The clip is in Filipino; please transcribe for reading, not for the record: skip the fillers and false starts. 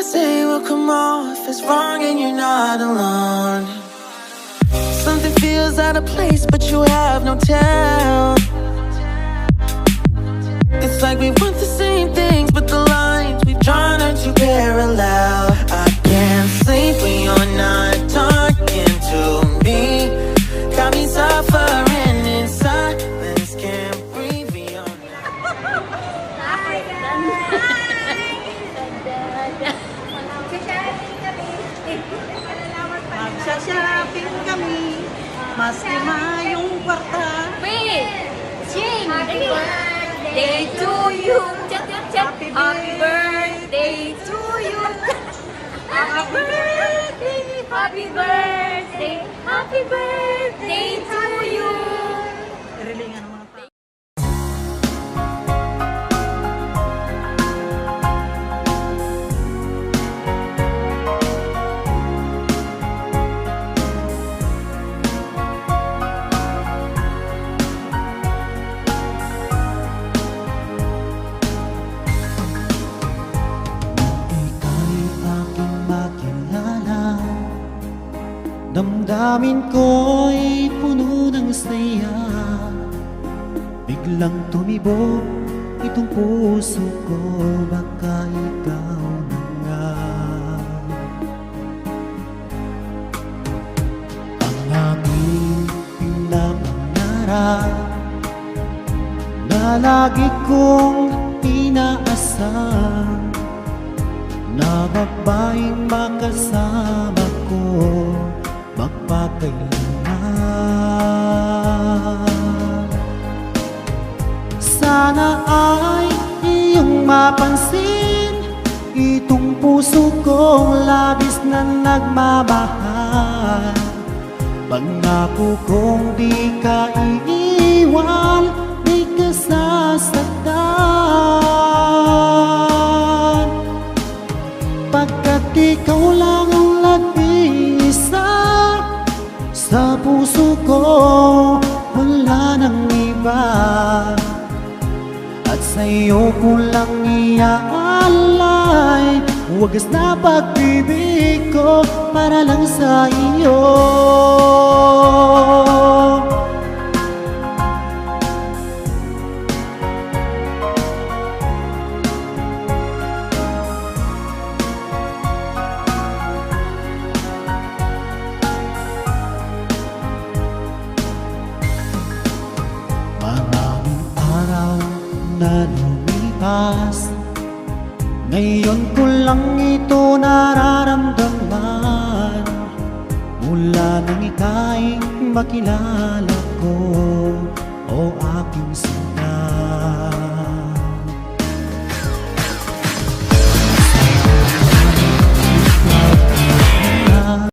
I say will come off as wrong and you're not alone. Something feels out of place, but you have no tell. It's like we want the same things, but the lines we've drawn are too parallel. I can't sleep when you're not talking to me. Got me suffering in silence, can't breathe beyond. Magsha-shopping kami, mas lima yung kwarta. Wait! Ching! Happy birthday to you! Chat, chat, chat! Happy birthday to you! Happy birthday! Happy birthday! Happy birthday to you! Rilingan mo na pa. Damdamin ko'y puno ng saya. Biglang tumibo itong puso ko, baka ikaw na nga. Ang aking pinapangarap na lagi kong inaasam, na babaeng makasama ko magpakailanman. Sana ay iyong mapansin itong puso kong labis na nagmamahal. Pangako kong di ka iiwan, di ka sasaktan, pagkat ikaw lang ang nag-iisa sa puso ko, wala nang iba. At sa'yo ko lang iaalay wagas na pag-ibig ko para lang sa iyo. Maraming araw na lumipas, ngayon ko lang ito nararamdaman. Mula nang ika'y makilala ko, o aking